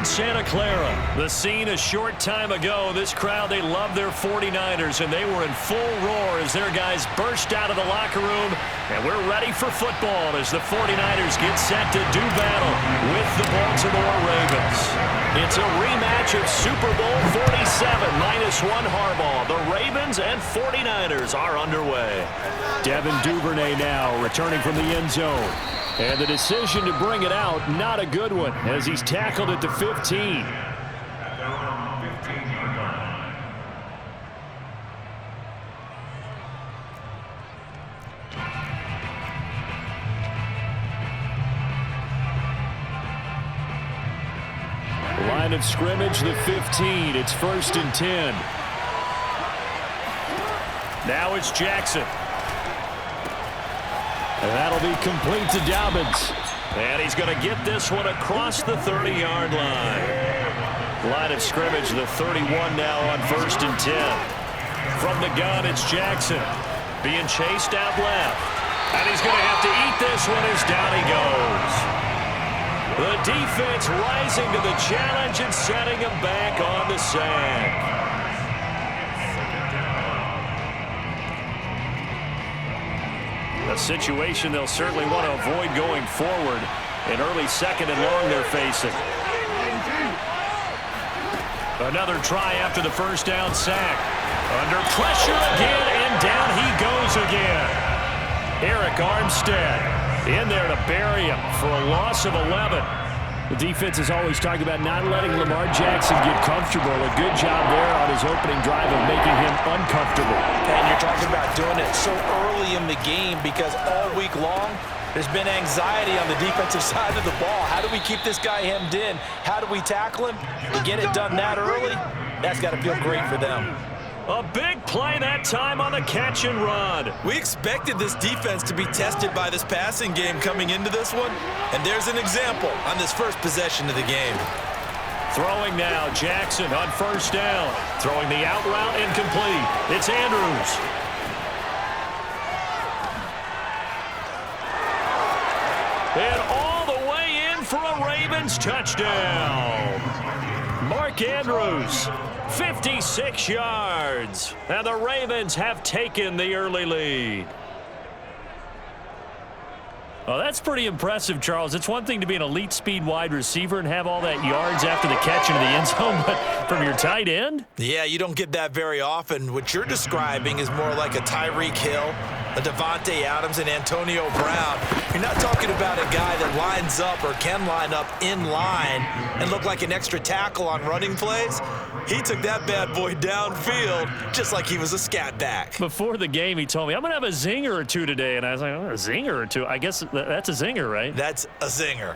Santa Clara. The scene a short time ago. This crowd, they love their 49ers, and they were in full roar as their guys burst out of the locker room. And we're ready for football as the 49ers get set to do battle with the Baltimore Ravens. It's a rematch of Super Bowl 47 -1 Harbaugh. The Ravens and 49ers are underway. Devin Duvernay now returning from the end zone. And the decision to bring it out, not a good one, as he's tackled at the 15. Line of scrimmage, the 15. It's 1st and 10. Now it's Jackson. And that'll be complete to Dobbins. And he's going to get this one across the 30-yard line. Line of scrimmage, the 31 now on 1st and 10. From the gun, it's Jackson. Being chased out left. And he's going to have to eat this one as down he goes. The defense rising to the challenge and setting him back on the sack. A situation they'll certainly want to avoid going forward. An early 2nd and long they're facing. Another try after the 1st down sack. Under pressure again, and down he goes again. Eric Armstead in there to bury him for a loss of 11. The defense is always talking about not letting Lamar Jackson get comfortable. A good job there on his opening drive of making him uncomfortable. And you're talking about doing it so early in the game because all week long there's been anxiety on the defensive side of the ball. How do we keep this guy hemmed in? How do we tackle him? To get it done that early, that's got to feel great for them. A big play that time on the catch and run. We expected this defense to be tested by this passing game coming into this one, and there's an example on this first possession of the game. Throwing now, Jackson on 1st down. Throwing the out route incomplete. It's Andrews. And all the way in for a Ravens touchdown. Mark Andrews. 56 yards, and the Ravens have taken the early lead. Well, that's pretty impressive, Charles. It's one thing to be an elite speed wide receiver and have all that yards after the catch into the end zone, but from your tight end? Yeah, you don't get that very often. What you're describing is more like a Tyreek Hill, a Devontae Adams, and Antonio Brown. You're not talking about a guy that lines up or can line up in line and look like an extra tackle on running plays. He took that bad boy downfield just like he was a scat back. Before the game, he told me, I'm going to have a zinger or two today. And I was like, oh, a zinger or two? I guess that's a zinger, right? That's a zinger.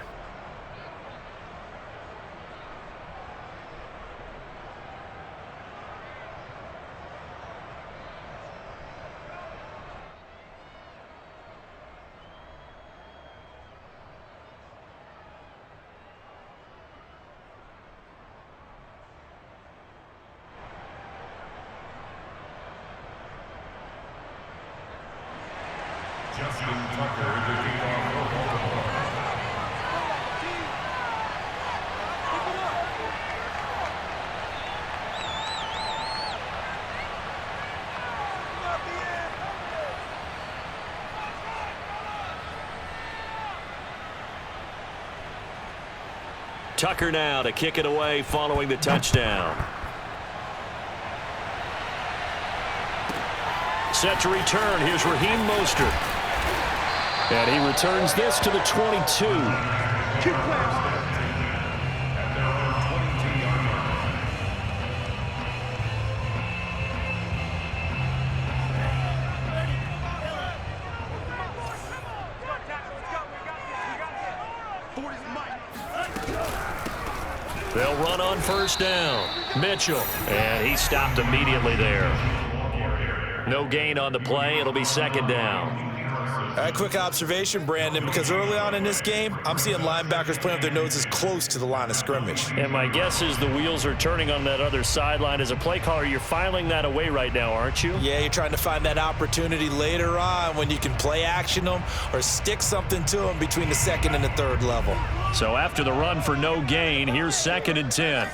Tucker now to kick it away following the touchdown. Set to return. Here's Raheem Mostert. And he returns this to the 22. They'll run on 1st down. Mitchell. And he stopped immediately there. No gain on the play. It'll be 2nd down. All right, quick observation, Brandon, because early on in this game, I'm seeing linebackers playing with their noses close to the line of scrimmage. And my guess is the wheels are turning on that other sideline. As a play caller, you're filing that away right now, aren't you? Yeah, you're trying to find that opportunity later on when you can play action them or stick something to them between the 2nd and the 3rd level. So after the run for no gain, here's 2nd and 10.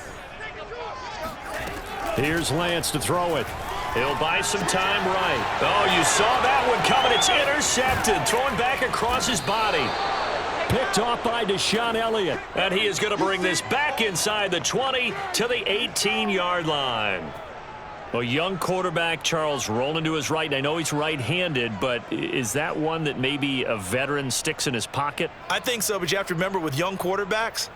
Here's Lance to throw it. He'll buy some time right. Oh, you saw that one coming. It's intercepted. Throwing back across his body. Picked off by Deshaun Elliott. And he is going to bring this back inside the 20 to the 18-yard line. A young quarterback, Charles, rolling to his right. I know he's right-handed, but is that one that maybe a veteran sticks in his pocket? I think so, but you have to remember with young quarterbacks,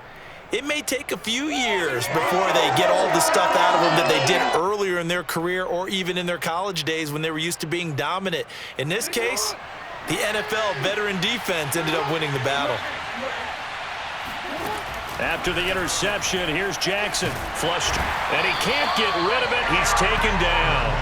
it may take a few years before they get all the stuff out of them that they did earlier in their career or even in their college days when they were used to being dominant. In this case, the NFL veteran defense ended up winning the battle. After the interception, here's Jackson. Flushed, and he can't get rid of it. He's taken down.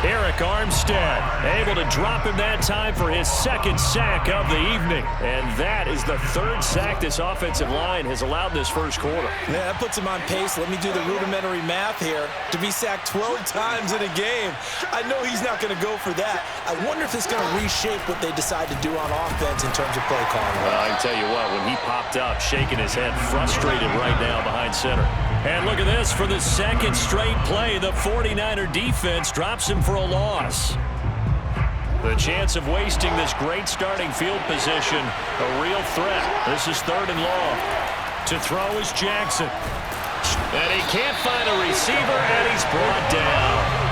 Eric Armstead able to drop him that time for his 2nd sack of the evening. And that is the 3rd sack this offensive line has allowed this first quarter. Yeah, that puts him on pace. Let me do the rudimentary math here. To be sacked 12 times in a game, I know he's not going to go for that. I wonder if it's going to reshape what they decide to do on offense in terms of play calling. Well, I can tell you what, when he popped up, shaking his head, frustrated right now behind center. And look at this. For the 2nd straight play, the 49er defense drops him for a loss. The chance of wasting this great starting field position, a real threat. This is 3rd and long. To throw is Jackson. And he can't find a receiver, and he's brought down.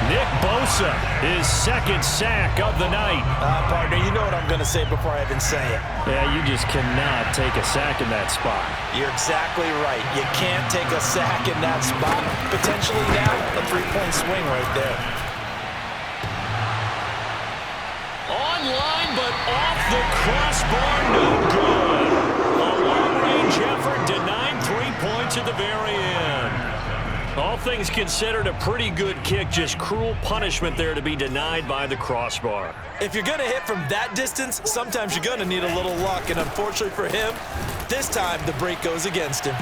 Nick Bosa, his 2nd sack of the night. Partner, you know what I'm going to say before I even say it. Yeah, you just cannot take a sack in that spot. You're exactly right. You can't take a sack in that spot. Potentially now a 3-point swing right there. Online, but off the crossbar, no good. A long-range effort denied 3 points at the very end. All things considered, a pretty good kick, just cruel punishment there to be denied by the crossbar. If you're going to hit from that distance, sometimes you're going to need a little luck, and unfortunately for him, this time the break goes against him.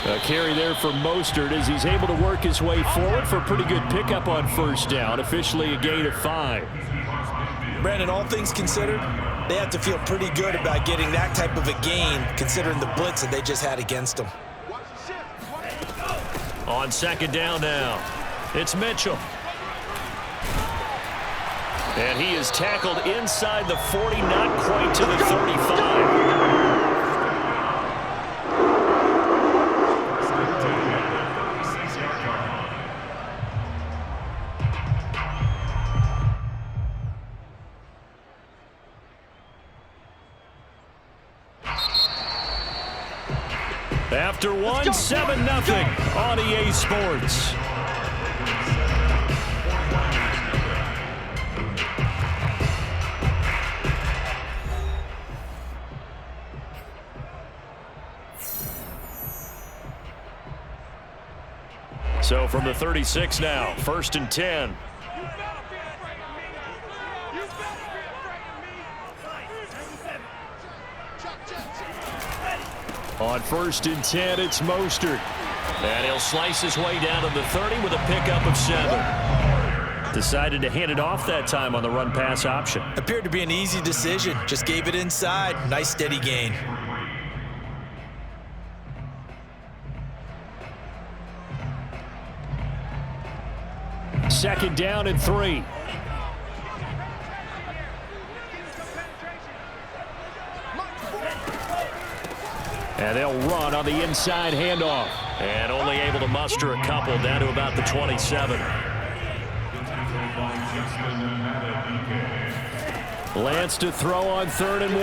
A carry there for Mostert as he's able to work his way forward for a pretty good pickup on 1st down, officially a gain of 5. Brandon, all things considered, they have to feel pretty good about getting that type of a gain, considering the blitz that they just had against them. On 2nd down now, it's Mitchell. And he is tackled inside the 40, not quite to the 35. After one, 7-0 on EA Sports. So from the 36 now, 1st and 10. On 1st and 10, it's Mostert. And he'll slice his way down to the 30 with a pickup of 7. Decided to hand it off that time on the run-pass option. Appeared to be an easy decision. Just gave it inside. Nice steady gain. Second down and 3. And they'll run on the inside handoff. And only able to muster a couple down to about the 27. Lance to throw on 3rd and 1.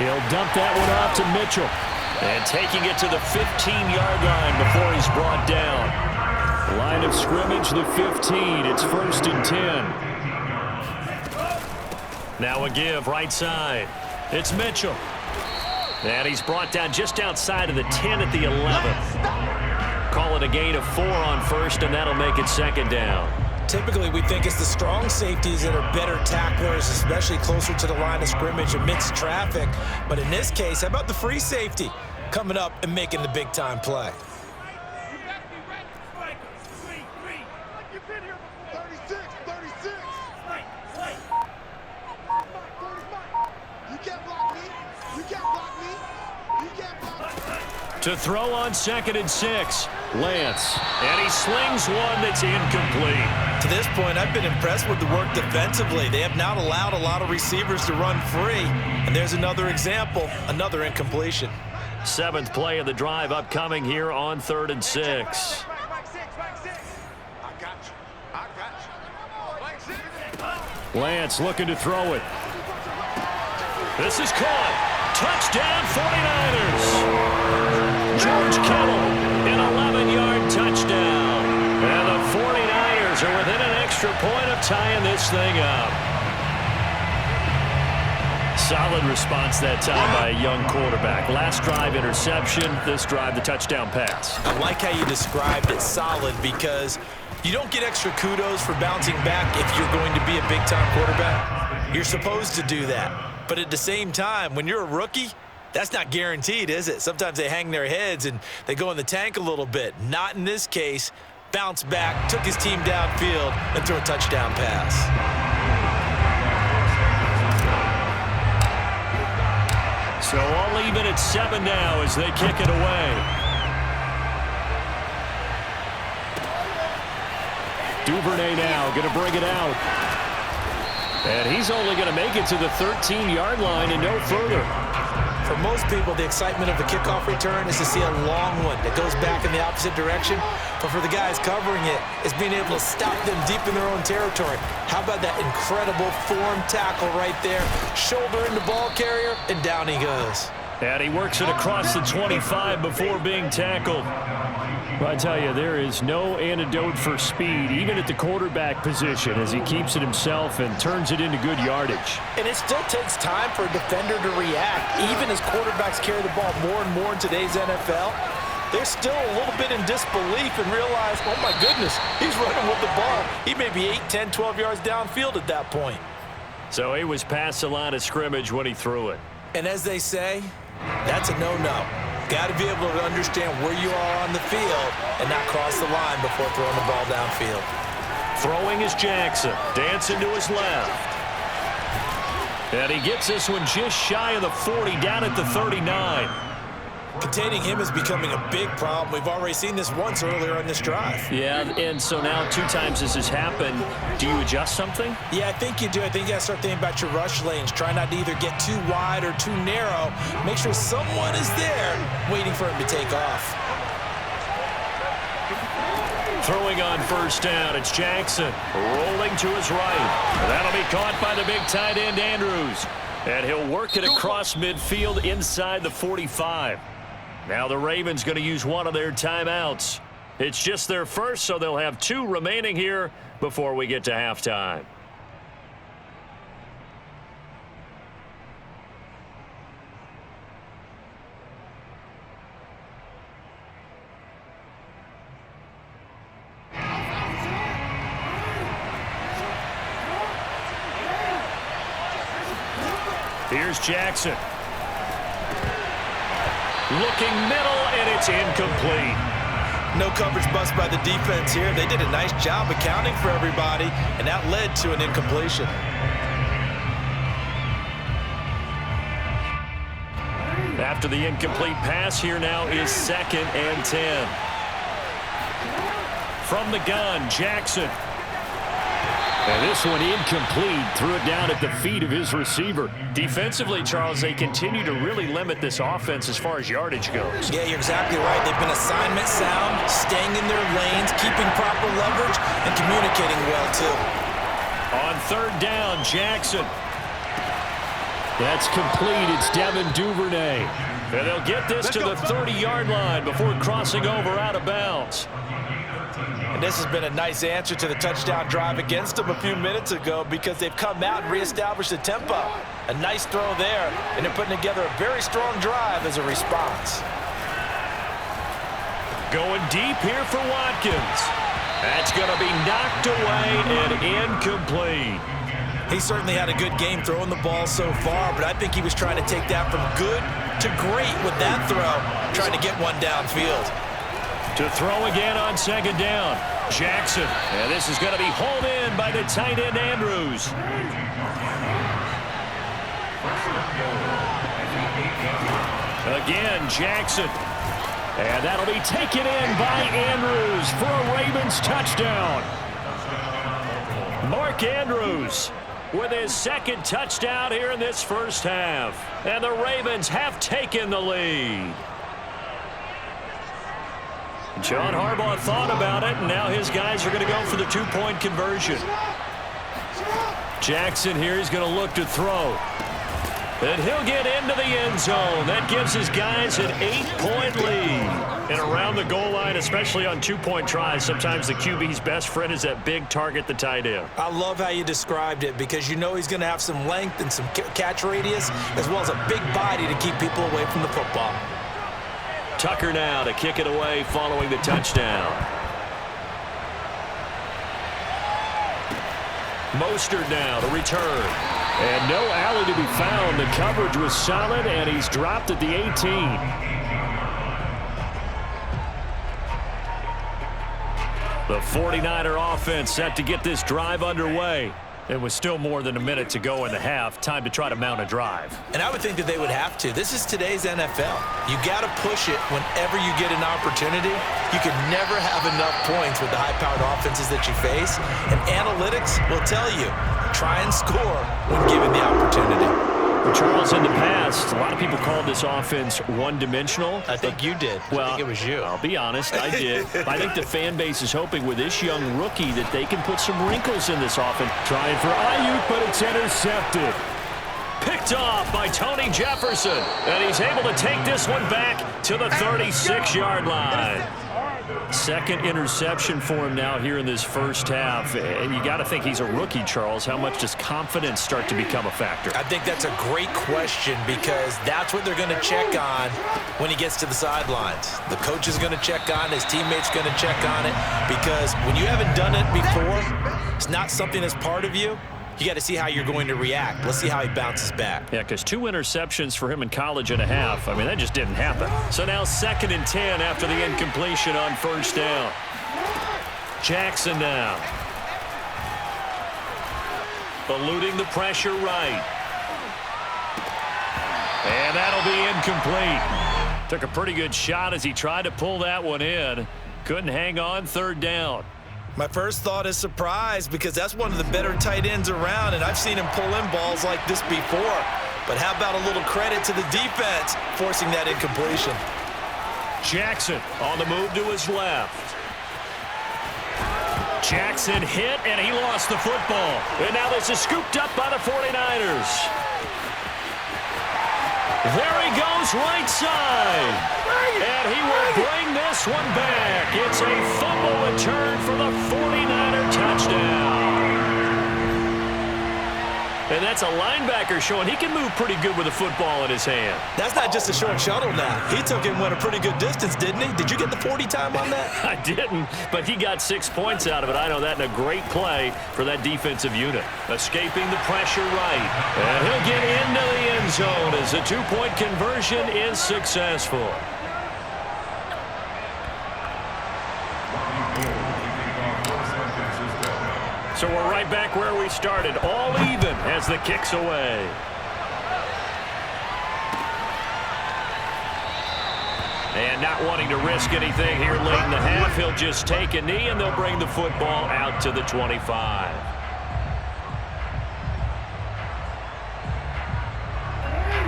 He'll dump that one off to Mitchell. And taking it to the 15-yard line before he's brought down. Line of scrimmage, the 15. It's 1st and 10. Now a give right side. It's Mitchell. And he's brought down just outside of the 10 at the 11. Call it a gain of 4 on 1st, and that'll make it 2nd down. Typically, we think it's the strong safeties that are better tacklers, especially closer to the line of scrimmage amidst traffic. But in this case, how about the free safety coming up and making the big-time play? You can't block me. To throw on 2nd and 6. Lance. And he slings one that's incomplete. To this point, I've been impressed with the work defensively. They have not allowed a lot of receivers to run free. And there's another example, another incompletion. 7th play of the drive upcoming here on 3rd and 6. Lance looking to throw it. This is caught. Touchdown 49ers. George Kittle, an 11-yard touchdown. And the 49ers are within an extra point of tying this thing up. Solid response that time by a young quarterback. Last drive interception, this drive the touchdown pass. I like how you described it, solid, because you don't get extra kudos for bouncing back if you're going to be a big-time quarterback. You're supposed to do that. But at the same time, when you're a rookie, that's not guaranteed, is it? Sometimes they hang their heads and they go in the tank a little bit. Not in this case. Bounced back, took his team downfield, and threw a touchdown pass. So all even at 7 now as they kick it away. Duvernay now going to bring it out. And he's only going to make it to the 13-yard line and no further. For most people, the excitement of the kickoff return is to see a long one that goes back in the opposite direction. But for the guys covering it, it's being able to stop them deep in their own territory. How about that incredible form tackle right there? Shoulder in the ball carrier, and down he goes. And he works it across the 25 before being tackled. Well, I tell you, there is no antidote for speed, even at the quarterback position, as he keeps it himself and turns it into good yardage. And it still takes time for a defender to react. Even as quarterbacks carry the ball more and more in today's NFL, they're still a little bit in disbelief and realize, oh my goodness, he's running with the ball. He may be 8, 10, 12 yards downfield at that point. So he was past the line of scrimmage when he threw it. And as they say, that's a no-no. Got to be able to understand where you are on the field and not cross the line before throwing the ball downfield. Throwing is Jackson. Dancing to his left. And he gets this one just shy of the 40, down at the 39. Containing him is becoming a big problem. We've already seen this once earlier in this drive. Yeah, and so now 2 times this has happened. Do you adjust something? Yeah, I think you do. I think you got to start thinking about your rush lanes. Try not to either get too wide or too narrow. Make sure someone is there waiting for him to take off. Throwing on 1st down, it's Jackson. Rolling to his right. That'll be caught by the big tight end, Andrews. And he'll work it across midfield inside the 45. Now the Ravens going to use one of their timeouts. It's just their first, so they'll have 2 remaining here before we get to halftime. Here's Jackson. Looking middle, and it's incomplete. No coverage bust by the defense here. They did a nice job accounting for everybody, and that led to an incompletion. After the incomplete pass, here now is 2nd and 10. From the gun, Jackson. And this one incomplete. Threw it down at the feet of his receiver. Defensively, Charles, they continue to really limit this offense as far as yardage goes. Yeah, you're exactly right. They've been assignment sound, staying in their lanes, keeping proper leverage, and communicating well, too. On 3rd down, Jackson. That's complete. It's Devin Duvernay. And they'll get this to the 30-yard line before crossing over out of bounds. And this has been a nice answer to the touchdown drive against them a few minutes ago because they've come out and reestablished the tempo. A nice throw there, and they're putting together a very strong drive as a response. Going deep here for Watkins. That's going to be knocked away and incomplete. He certainly had a good game throwing the ball so far, but I think he was trying to take that from good to great with that throw, trying to get one downfield. To throw again on 2nd down, Jackson. And this is going to be hauled in by the tight end, Andrews. Again, Jackson. And that'll be taken in by Andrews for a Ravens touchdown. Mark Andrews with his second touchdown here in this first half. And the Ravens have taken the lead. John Harbaugh thought about it, and now his guys are going to go for the two-point conversion. Jackson here is going to look to throw. And he'll get into the end zone. That gives his guys an 8-point lead. And around the goal line, especially on two-point tries, sometimes the QB's best friend is that big target, the tight end. I love how you described it because you know he's going to have some length and some catch radius as well as a big body to keep people away from the football. Tucker now to kick it away following the touchdown. Mostert now to return. And no alley to be found. The coverage was solid, and he's dropped at the 18. The 49er offense set to get this drive underway. It was still more than a minute to go in the half. Time to try to mount a drive. And I would think that they would have to. This is today's NFL. You got to push it whenever you get an opportunity. You can never have enough points with the high-powered offenses that you face. And analytics will tell you, try and score when given the opportunity. Charles, in the past, a lot of people called this offense one-dimensional. I think you did. Well, I think it was you. I'll be honest, I did. I think the fan base is hoping with this young rookie that they can put some wrinkles in this offense. Trying for Ayuk, but it's intercepted. Picked off by Tony Jefferson. And he's able to take this one back to the 36-yard line. Second interception for him now here in this first half. And you got to think he's a rookie, Charles. How much does confidence start to become a factor? I think that's a great question because that's what they're going to check on when he gets to the sidelines. The coach is going to check on, his teammates going to check on it because when you haven't done it before, it's not something that's part of you. You got to see how you're going to react. Let's see how he bounces back. Yeah, because 2 interceptions for him in college and a half. I mean, that just didn't happen. So now 2nd and 10 after the incompletion on first down. Jackson now. Eluding the pressure right. And that'll be incomplete. Took a pretty good shot as he tried to pull that one in. Couldn't hang on, 3rd down. My first thought is surprise because that's one of the better tight ends around, and I've seen him pull in balls like this before. But how about a little credit to the defense forcing that incompletion? Jackson on the move to his left. Jackson hit, and he lost the football. And now this is scooped up by the 49ers. There he goes, right side. And he will bring this one back. It's a fumble return for the 49er touchdown. And that's a linebacker showing he can move pretty good with a football in his hand. That's not just a short shuttle now. He took it and went a pretty good distance, didn't he? Did you get the 40 time on that? I didn't, but he got 6 points out of it. I know that in a great play for that defensive unit. Escaping the pressure right. And he'll get into the end zone as the 2-point conversion is successful. So we're right back where we started, all even as the kick's away. And not wanting to risk anything here late in the half, he'll just take a knee and they'll bring the football out to the 25.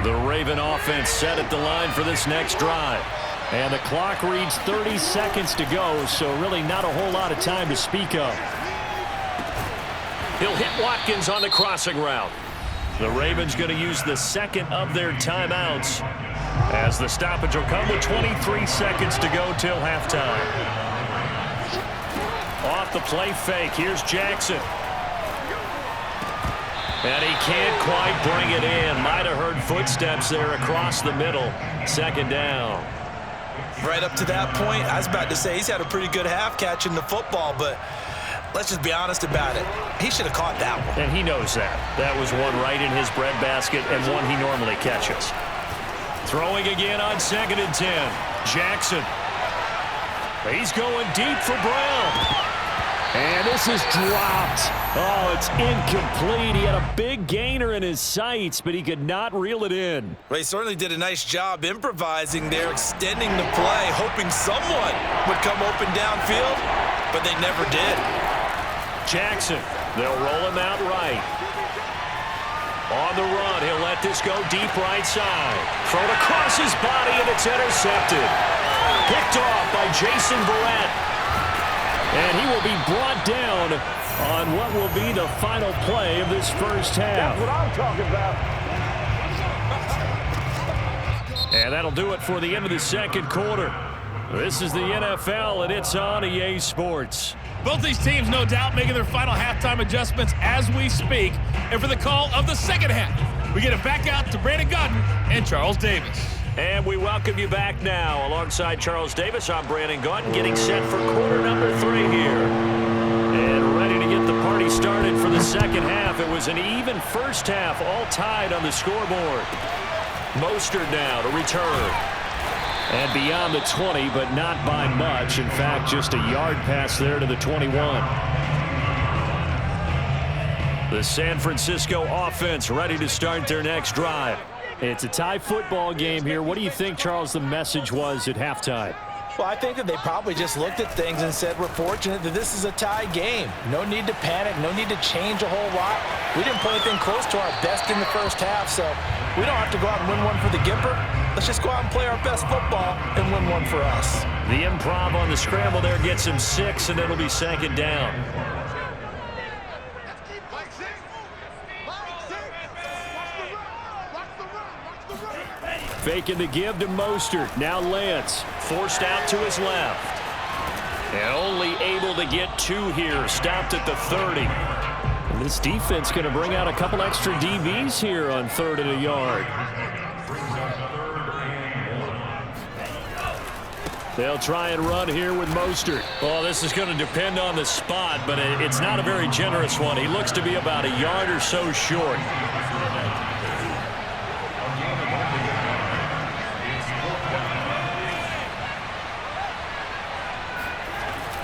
The Raven offense set at the line for this next drive. And the clock reads 30 seconds to go, so really not a whole lot of time to speak of. He'll hit Watkins on the crossing route. The Ravens going to use the second of their timeouts as the stoppage will come with 23 seconds to go till halftime. Off the play fake, here's Jackson. And he can't quite bring it in. Might have heard footsteps there across the middle. 2nd down. Right up to that point, I was about to say he's had a pretty good half catching the football, but let's just be honest about it. He should have caught that one. And he knows that. That was one right in his breadbasket and one he normally catches. Throwing again on 2nd and 10. Jackson. He's going deep for Brown. And this is dropped. Oh, it's incomplete. He had a big gainer in his sights, but he could not reel it in. Well, he certainly did a nice job improvising there, extending the play, hoping someone would come open downfield, but they never did. Jackson, they'll roll him out right. On the run, he'll let this go deep right side. Thrown across his body, and it's intercepted. Picked off by Jason Barrett. And he will be brought down on what will be the final play of this first half. That's what I'm talking about. And that'll do it for the end of the second quarter. This is the NFL, and it's on EA Sports. Both these teams, no doubt, making their final halftime adjustments as we speak. And for the call of the second half, we get it back out to Brandon Gaudin and Charles Davis. And we welcome you back now. Alongside Charles Davis, I'm Brandon Gaudin, getting set for quarter number 3 here. And ready to get the party started for the second half. It was an even first half, all tied on the scoreboard. Mostert now to return. And beyond the 20, but not by much. In fact, just a yard pass there to the 21. The San Francisco offense ready to start their next drive. It's a tie football game here. What do you think, Charles, the message was at halftime? Well, I think that they probably just looked at things and said, we're fortunate that this is a tie game. No need to panic. No need to change a whole lot. We didn't play anything close to our best in the first half, so we don't have to go out and win one for the Gipper. Let's just go out and play our best football and win one for us. The improv on the scramble there gets him 6, and it'll be second down. Faking the give to Mostert. Now Lance forced out to his left. And only able to get 2 here. Stopped at the 30. And this defense going to bring out a couple extra DBs here on 3rd and a yard. They'll try and run here with Mostert. Well, this is going to depend on the spot, but it's not a very generous one. He looks to be about a yard or so short.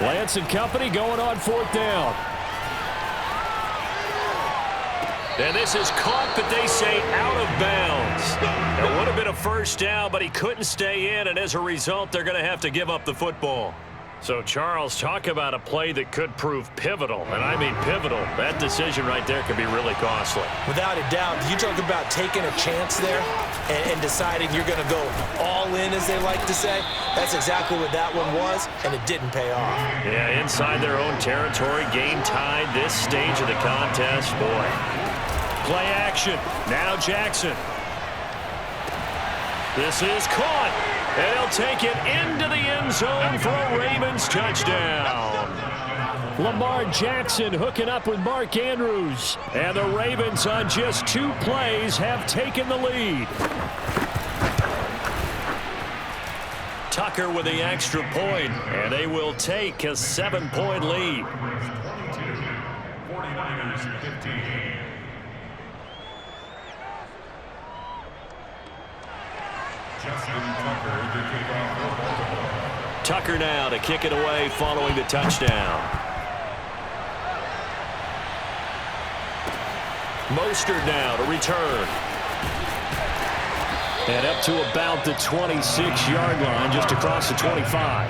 Lance and company going on 4th down. And this is caught, but they say out of bounds. It would have been a first down, but he couldn't stay in, and as a result, they're going to have to give up the football. So, Charles, talk about a play that could prove pivotal, and I mean pivotal. That decision right there could be really costly. Without a doubt, you talk about taking a chance there and deciding you're going to go all in, as they like to say. That's exactly what that one was, and it didn't pay off. Yeah, inside their own territory, game tied this stage of the contest. Boy. Play action. Now Jackson. This is caught. And he'll take it into the end zone for a Ravens touchdown. Lamar Jackson hooking up with Mark Andrews. And the Ravens on just 2 plays have taken the lead. Tucker with the extra point, and they will take a 7-point lead. 49ers 15. Tucker now to kick it away following the touchdown. Mostert now to return. And up to about the 26-yard line, just across the 25.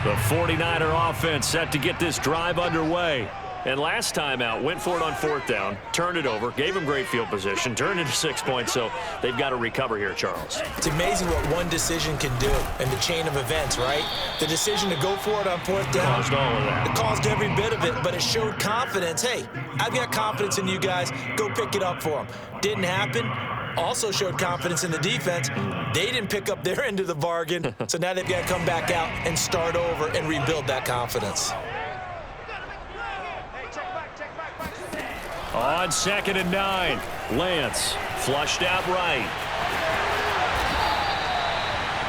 The 49er offense set to get this drive underway. And last time out, went for it on 4th down, turned it over, gave them great field position, turned into 6 points, so they've got to recover here, Charles. It's amazing what one decision can do in the chain of events, right? The decision to go for it on 4th down. Caused all of that. It caused every bit of it, but it showed confidence. Hey, I've got confidence in you guys. Go pick it up for them. Didn't happen. Also showed confidence in the defense. They didn't pick up their end of the bargain, so now they've got to come back out and start over and rebuild that confidence. On 2nd and 9, Lance flushed out right.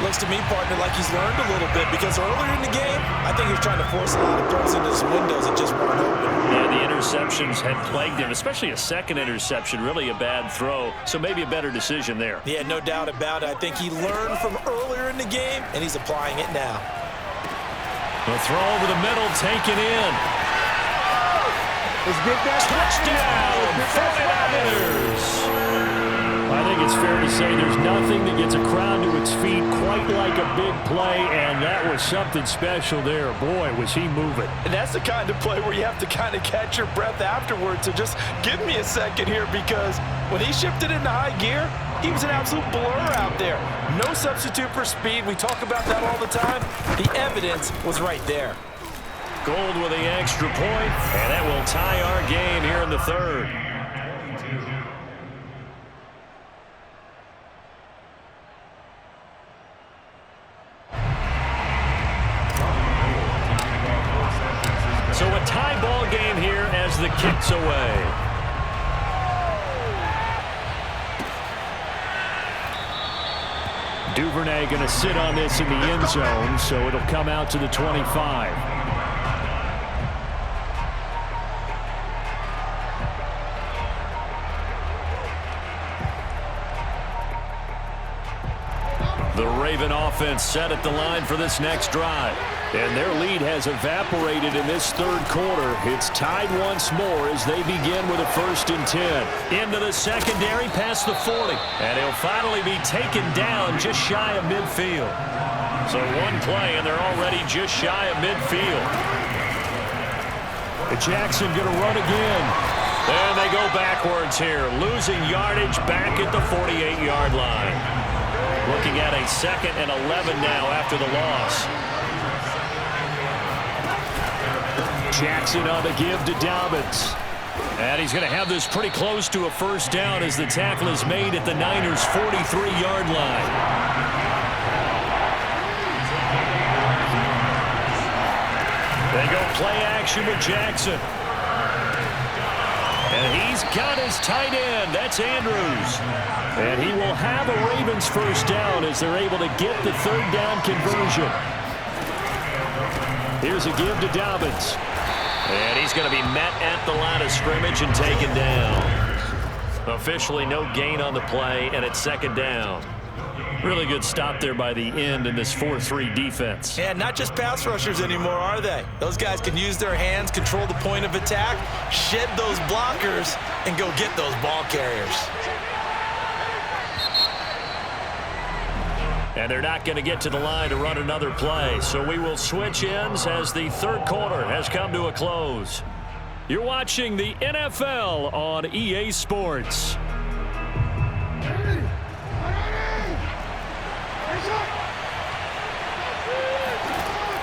Looks to me, partner, like he's learned a little bit because earlier in the game, I think he was trying to force a lot of throws into his windows that just weren't open. Yeah, the interceptions had plagued him, especially a second interception, really a bad throw, so maybe a better decision there. Yeah, no doubt about it. I think he learned from earlier in the game, and he's applying it now. The throw over the middle, taken in. Let's get that Touchdown, 49ers! I think it's fair to say there's nothing that gets a crowd to its feet quite like a big play, and that was something special there. Boy, was he moving. And that's the kind of play where you have to kind of catch your breath afterwards. So just give me a second here, because when he shifted into high gear, he was an absolute blur out there. No substitute for speed. We talk about that all the time. The evidence was right there. Gold with the extra point, and that will tie our game here in the third. So a tie ball game here as the kick's away. Duvernay going to sit on this in the end zone, so it'll come out to the 25. The Raven offense set at the line for this next drive. And their lead has evaporated in this third quarter. It's tied once more as they begin with a 1st and 10. Into the secondary past the 40. And he'll finally be taken down just shy of midfield. So one play and they're already just shy of midfield. Jackson going to run again. And they go backwards here. Losing yardage back at the 48-yard line. Looking at a 2nd and 11 now after the loss. Jackson on the give to Dobbins. And he's going to have this pretty close to a 1st down as the tackle is made at the Niners' 43-yard line. They go play action with Jackson. And he's got his tight end. That's Andrews. And he will have a Ravens 1st down as they're able to get the 3rd down conversion. Here's a give to Dobbins. And he's going to be met at the line of scrimmage and taken down. Officially no gain on the play, and it's 2nd down. Really good stop there by the end in this 4-3 defense. Yeah, not just pass rushers anymore, are they? Those guys can use their hands, control the point of attack, shed those blockers, and go get those ball carriers. And they're not going to get to the line to run another play. So we will switch ends as the third quarter has come to a close. You're watching the NFL on EA Sports.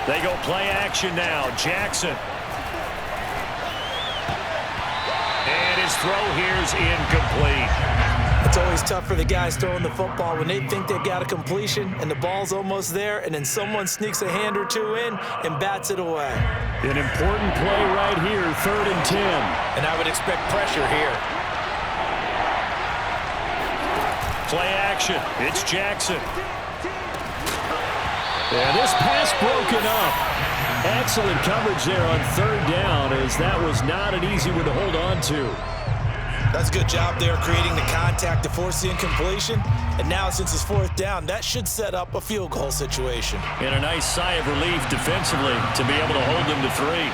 They go play action now. Jackson. And his throw here is incomplete. It's always tough for the guys throwing the football when they think they've got a completion and the ball's almost there, and then someone sneaks a hand or two in and bats it away. An important play right here, 3rd and 10. And I would expect pressure here. Play action. It's Jackson. And this pass broken up. Excellent coverage there on 3rd down, as that was not an easy one to hold on to. That's a good job there creating the contact to force the incompletion. And now since it's 4th down, that should set up a field goal situation. And a nice sigh of relief defensively to be able to hold them to 3.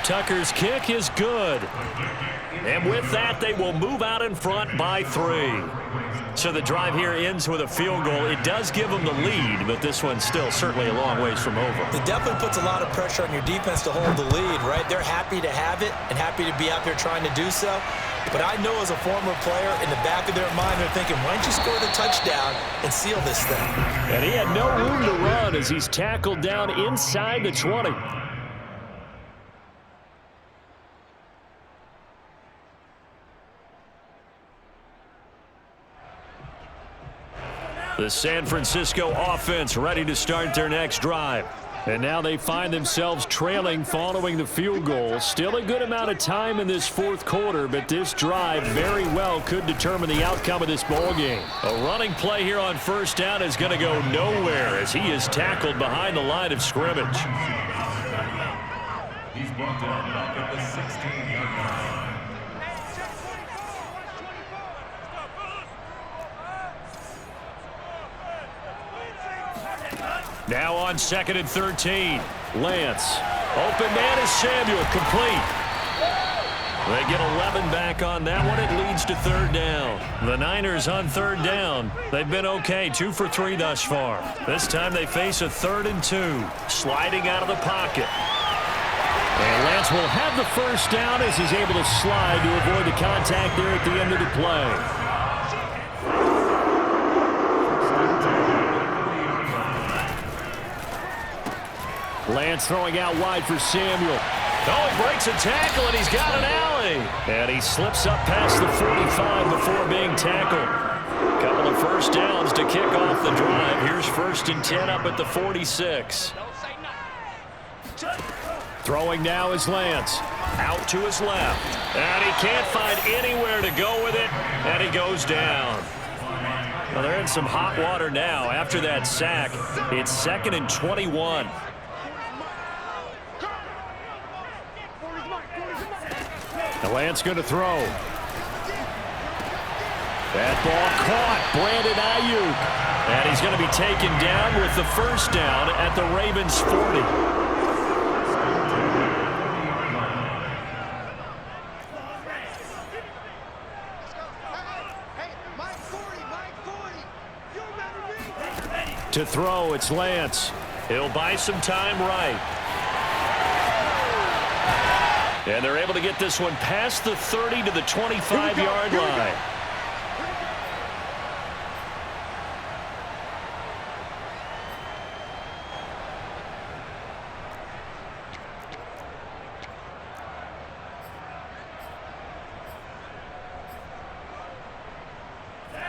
Tucker's kick is good. And with that, they will move out in front by 3. So the drive here ends with a field goal. It does give them the lead, but this one's still certainly a long ways from over. It definitely puts a lot of pressure on your defense to hold the lead, right? They're happy to have it and happy to be out there trying to do so. But I know as a former player, in the back of their mind, they're thinking, why don't you score the touchdown and seal this thing? And he had no room to run as he's tackled down inside the 20. The San Francisco offense ready to start their next drive. And now they find themselves trailing following the field goal. Still a good amount of time in this fourth quarter, but this drive very well could determine the outcome of this ball game. A running play here on first down is going to go nowhere as he is tackled behind the line of scrimmage. He's brought down back at the 16-yard line. Now on 2nd and 13. Lance. Open man is Samuel. Complete. They get 11 back on that one. It leads to third down. The Niners on third down. They've been okay. 2 for 3 thus far. This time they face a 3rd and 2. Sliding out of the pocket. And Lance will have the first down as he's able to slide to avoid the contact there at the end of the play. Lance throwing out wide for Samuel. Oh, he breaks a tackle, and he's got an alley. And he slips up past the 45 before being tackled. Couple of first downs to kick off the drive. Here's 1st and 10 up at the 46. Throwing now is Lance. Out to his left. And he can't find anywhere to go with it, and he goes down. Well, they're in some hot water now. After that sack, it's 2nd and 21. Now Lance going to throw. That ball caught. Brandon Ayuk. And he's going to be taken down with the first down at the Ravens 40. To throw, it's Lance. He'll buy some time right. And they're able to get this one past the 30 to the 25-yard line.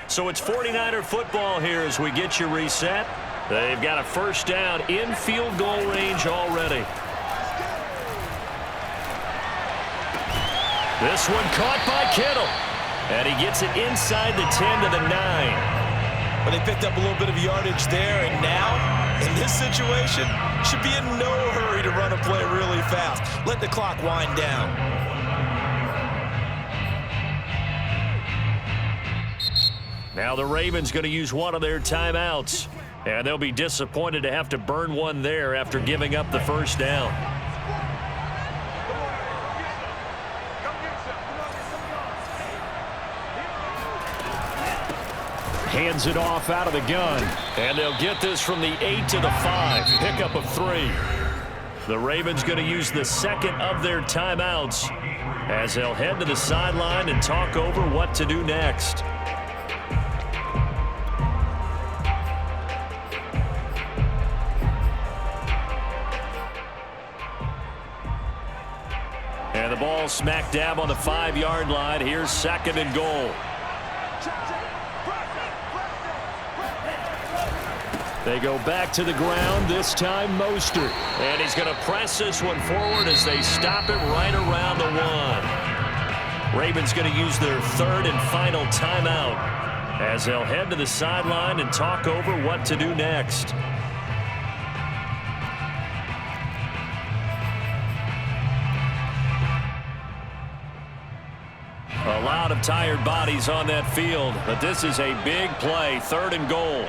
So it's 49er football here as we get you reset. They've got a first down in field goal range already. This one caught by Kittle. And he gets it inside the 10 to the 9. But they picked up a little bit of yardage there, and now, in this situation, should be in no hurry to run a play really fast. Let the clock wind down. Now the Ravens going to use one of their timeouts. And they'll be disappointed to have to burn one there after giving up the first down. Hands it off out of the gun. And they'll get this from the 8 to the 5. Pickup of 3. The Ravens going to use the second of their timeouts as they'll head to the sideline and talk over what to do next. And the ball smack dab on the 5-yard line. Here's 2nd and goal. They go back to the ground, this time Mostert. And he's going to press this one forward as they stop it right around the 1. Ravens going to use their 3rd and final timeout as they'll head to the sideline and talk over what to do next. A lot of tired bodies on that field, but this is a big play, 3rd and goal.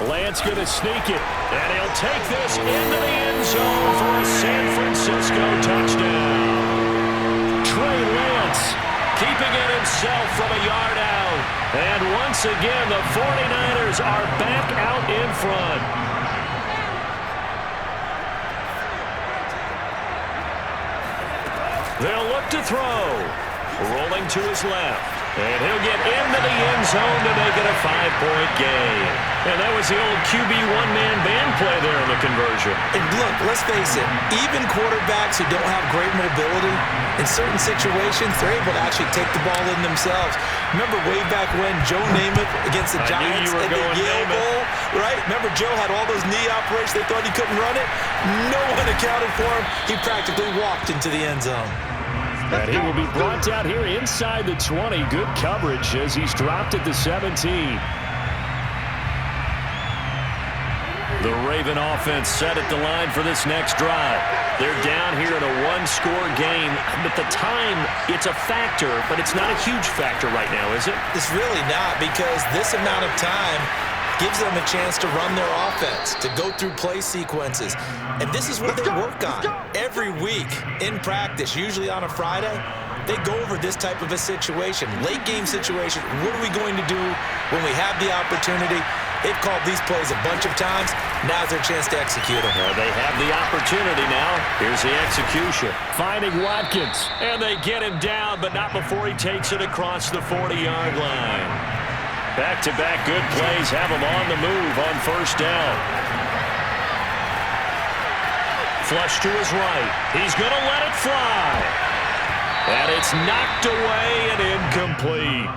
Lance going to sneak it, and he'll take this into the end zone for a San Francisco touchdown. Trey Lance keeping it himself from a yard out. And once again, the 49ers are back out in front. They'll look to throw. Rolling to his left. And he'll get into the end zone to make it a 5-point game. And that was the old QB one-man band play there in the conversion. And look, let's face it, even quarterbacks who don't have great mobility, in certain situations, they're able to actually take the ball in themselves. Remember way back when Joe Namath against the Giants in the Yale Bowl, right? Remember Joe had all those knee operations. They thought he couldn't run it. No one accounted for him. He practically walked into the end zone. And he will be brought down here inside the 20. Good coverage as he's dropped at the 17. The Raven offense set at the line for this next drive. They're down here in a one-score game. But the time, it's a factor, but it's not a huge factor right now, is it? It's really not, because this amount of time gives them a chance to run their offense, to go through play sequences. And this is what they work on every week in practice, usually on a Friday. They go over this type of a situation, late game situation. What are we going to do when we have the opportunity? They've called these plays a bunch of times. Now's their chance to execute them. Well, they have the opportunity now. Here's the execution. Finding Watkins. And they get him down, but not before he takes it across the 40-yard line. Back-to-back good plays have him on the move on first down. Flush to his right. He's going to let it fly. And it's knocked away and incomplete.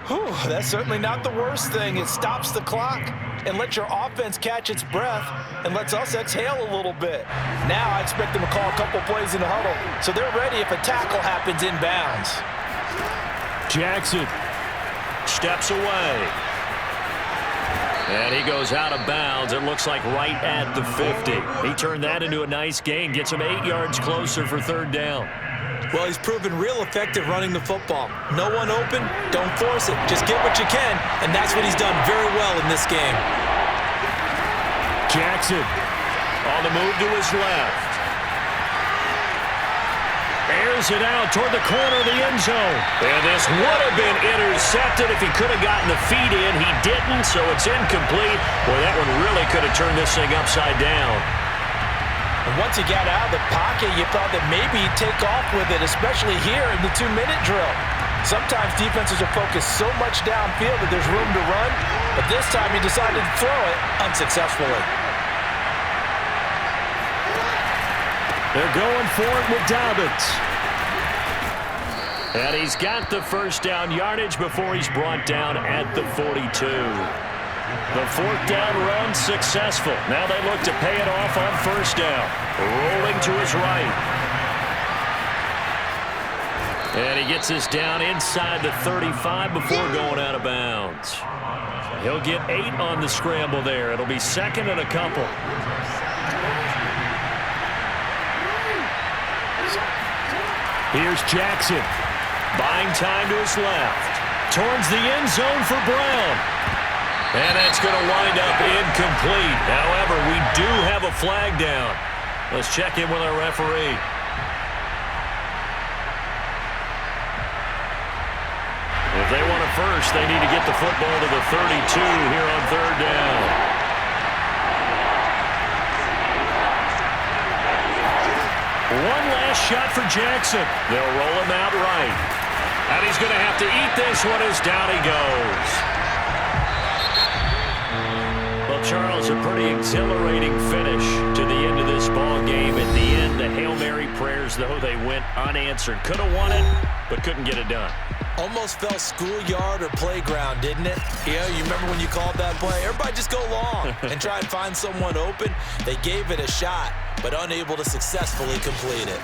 Whew, that's certainly not the worst thing. It stops the clock and lets your offense catch its breath and lets us exhale a little bit. Now I expect them to call a couple plays in the huddle, so they're ready if a tackle happens inbounds. Jackson steps away. And he goes out of bounds. It looks like right at the 50. He turned that into a nice gain. Gets him 8 yards closer for third down. Well, he's proven real effective running the football. No one open, don't force it. Just get what you can, and that's what he's done very well in this game. Jackson on the move to his left. Airs it out toward the corner of the end zone. And this would have been intercepted if he could have gotten the feet in. He didn't, so it's incomplete. Boy, that one really could have turned this thing upside down. And once he got out of the pocket, you thought that maybe he'd take off with it, especially here in the 2-minute drill. Sometimes defenses are focused so much downfield that there's room to run, but this time he decided to throw it unsuccessfully. They're going for it with Dobbins. And he's got the first down yardage before he's brought down at the 42. The fourth down run successful. Now they look to pay it off on first down. Rolling to his right. And he gets this down inside the 35 before going out of bounds. He'll get 8 on the scramble there. It'll be second and a couple. Here's Jackson. Buying time to his left. Towards the end zone for Brown. And that's going to wind up incomplete. However, we do have a flag down. Let's check in with our referee. If they want it first, they need to get the football to the 32 here on third down. One last shot for Jackson. They'll roll him out right. And he's going to have to eat this one as down he goes. Well, Charles, a pretty exhilarating finish to the end of this ball game. At the end, the Hail Mary prayers, though, they went unanswered. Could have won it, but couldn't get it done. Almost felt schoolyard or playground, didn't it? Yeah, you remember when you called that play? Everybody just go long and try and find someone open. They gave it a shot, but unable to successfully complete it.